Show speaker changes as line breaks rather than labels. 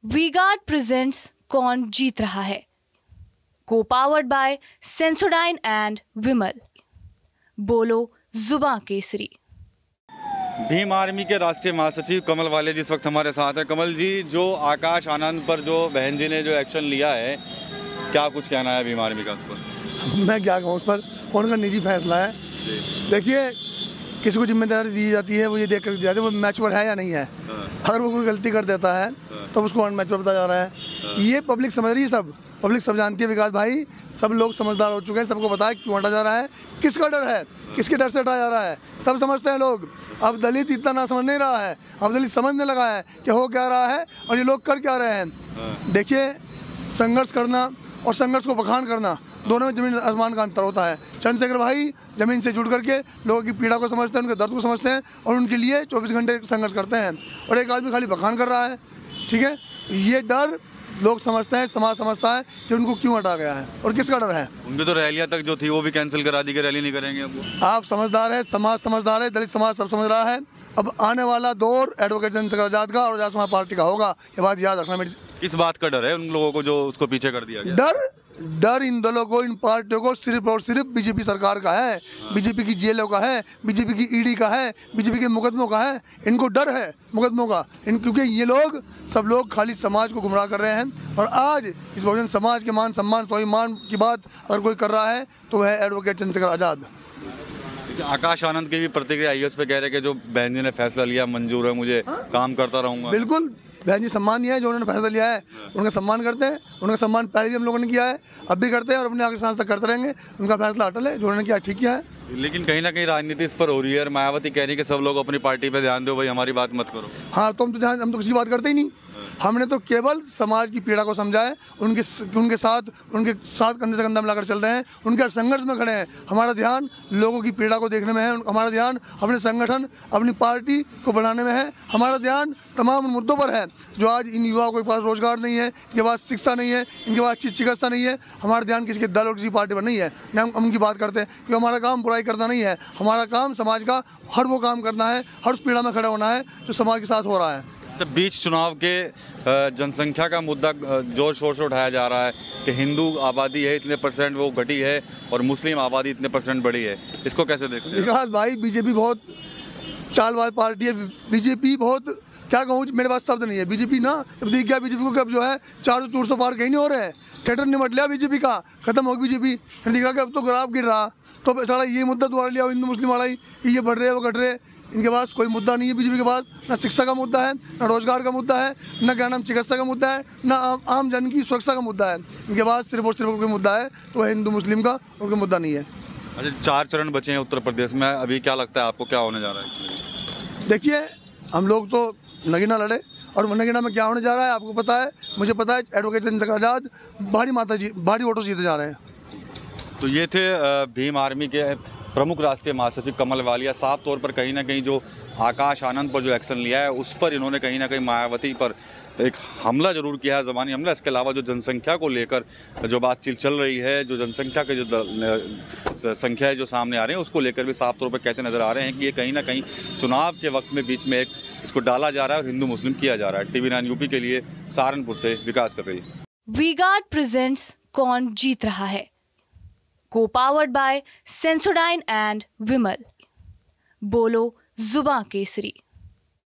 V-Guard presents कौन जीत रहा है, को पावर्ड बाय सेंसोडाइन एंड विमल। बोलो जुबां केसरी।
भीम आर्मी के राष्ट्रीय महासचिव कमल वालिया जिस वक्त हमारे साथ है। कमल जी, जो आकाश आनंद पर जो बहन जी ने जो एक्शन लिया है, क्या कुछ कहना है भीम आर्मी का उस पर?
मैं क्या कहूँ उस पर, उनका निजी फैसला है। देखिए, किसी को जिम्मेदारी दी जाती है, वो ये देख कर दी जाती है वो मैच्योर है या नहीं है। अगर वो कोई गलती कर देता है तो उसको अनमैच्योर बताया जा रहा है। ये पब्लिक समझ रही है, सब पब्लिक सब जानती है। विकास भाई, सब लोग समझदार हो चुके हैं, सबको पता है क्यों हटा जा रहा है, किसका डर है, किसके डर से हटाया जा रहा है, सब समझते हैं लोग। अब दलित इतना ना समझ नहीं रहा है, अब दलित समझने लगा है कि हो क्या रहा है और ये लोग कर क्या रहे हैं। देखिए, संघर्ष करना और संघर्ष को बखान करना, दोनों में जमीन आसमान का अंतर होता है। चंद्रशेखर भाई ज़मीन से जुड़ करके लोगों की पीड़ा को समझते हैं, उनके दर्द को समझते हैं और उनके लिए 24 घंटे संघर्ष करते हैं। और एक आदमी खाली बखान कर रहा है, ठीक है। ये डर लोग समझते हैं, समाज समझता है कि उनको क्यों हटा गया है और किसका डर है।
उनकी तो रैलियां तक जो थी वो भी कैंसिल करा दी कि रैली नहीं करेंगे अब वो।
आप समझदार है, समाज समझदार है, दलित समाज सब समझ रहा है। अब आने वाला दौर एडवोकेट चंद्रशेखर आजाद का और आजाद समाज पार्टी का होगा, ये बात याद रखना मेरी।
किस बात का डर है उन लोगों को जो उसको पीछे कर दिया गया?
डर इन दलों को, इन पार्टियों को सिर्फ और सिर्फ बीजेपी सरकार का है, बीजेपी की जेलों का है, बीजेपी की ईडी का है, बीजेपी के मुकदमों का है। इनको डर है मुकदमों का, क्योंकि ये लोग सब लोग खाली समाज को गुमराह कर रहे हैं। और आज इस बहुजन समाज के मान सम्मान स्वाभिमान की बात अगर कोई कर रहा है तो वह है एडवोकेट चंद्रशेखर आजाद।
आकाश आनंद की भी प्रतिक्रिया आई है, उस पर कह रहे कि जो बहन जी ने फैसला लिया मंजूर है, मुझे काम करता रहूँगा।
बिल्कुल, बहन जी सम्मानीय है जो उन्होंने फैसला लिया है, उनका सम्मान करते हैं। उनका सम्मान पहले भी हम लोगों ने किया है, अब भी करते हैं और अपने आगे सांस तक करते रहेंगे। उनका फैसला अटल है, जो उन्होंने किया ठीक किया है।
लेकिन कहीं ना कहीं राजनीति इस पर हो रही है और मायावती कह रही है कि सब लोग अपनी पार्टी पे ध्यान दो भाई, हमारी बात मत करो।
हाँ, तो हम तो किसी की बात करते ही नहीं। हमने तो केवल समाज की पीड़ा को समझा है, उनके साथ कंधे से कंधा मिलाकर चल रहे हैं, उनके संघर्ष में खड़े हैं। हमारा ध्यान लोगों की पीड़ा को देखने में है, हमारा ध्यान अपने संगठन अपनी पार्टी को बढ़ाने में है। हमारा ध्यान तमाम उन मुद्दों पर है जो आज इन युवाओं के पास रोजगार नहीं है, इनके पास शिक्षा नहीं है, इनके पास चिकित्सा नहीं है। हमारा ध्यान किसी के दल और किसी पार्टी पर नहीं है, न हम उनकी बात करते हैं, क्योंकि हमारा काम बुराई करना नहीं है। हमारा काम समाज का हर वो काम करना है, हर उस पीड़ा में खड़ा होना है जो समाज के साथ हो रहा है।
बीच चुनाव के जनसंख्या का मुद्दा जोर शोर से उठाया जा रहा है कि हिंदू आबादी है इतने परसेंट वो घटी है और मुस्लिम आबादी इतने परसेंट बढ़ी है, इसको कैसे देखते हैं?
विकास भाई, बीजेपी बहुत चालबाज पार्टी है। बीजेपी बहुत, क्या कहूँ, मेरे पास शब्द नहीं है। बीजेपी ना, जब देख गया बीजेपी को कि अब जो है 400-400 पार कहीं नहीं हो रहे हैं, थिएटर निमट लिया बीजेपी का, खत्म हो गई बीजेपी। दिख रहा कि अब तो ग्राफ गिर रहा, तो सारा ये मुद्दा दोबारा लिया हिंदू मुस्लिम वाला ही, ये बढ़ रहे वो घट रहे। इनके पास कोई मुद्दा नहीं है बीजेपी के पास, ना शिक्षा का मुद्दा है, ना रोजगार का मुद्दा है, ना क्या नाम चिकित्सा का मुद्दा है, ना आम जन की सुरक्षा का मुद्दा है। इनके पास सिर्फ और सिर्फ कोई मुद्दा है तो वह हिंदू मुस्लिम का, और कोई मुद्दा नहीं है।
अच्छा, 4 चरण बचे हैं उत्तर प्रदेश में, अभी क्या लगता है आपको क्या होने जा रहा है?
देखिए, हम लोग तो नगीना लड़े और नगीना में क्या होने जा रहा है आपको पता है, मुझे पता है। एडवोकेट चंद्रशेखर आजाद भारी वोटों जीते जा रहे हैं।
तो ये थे भीम आर्मी के प्रमुख राष्ट्रीय महासचिव कमल वालिया। साफ तौर पर कहीं ना कहीं जो आकाश आनंद पर जो एक्शन लिया है उस पर इन्होंने कहीं ना कहीं मायावती पर एक हमला जरूर किया है, ज़बानी हमला। इसके अलावा जो जनसंख्या को लेकर जो बातचीत चल रही है, जो जनसंख्या के जो संख्या है जो सामने आ रहे हैं उसको लेकर भी साफ तौर पर कहते नजर आ रहे हैं कि ये कहीं ना कहीं चुनाव के वक्त में बीच में एक इसको डाला जा रहा है और हिंदू मुस्लिम किया जा रहा है। TV9 यूपी के लिए सहारनपुर से विकास कपिल।
वी-गार्ड प्रेजेंट्स कौन जीत रहा है, को पावर्ड बाय सेंसोडाइन एंड विमल। बोलो जुबां केसरी।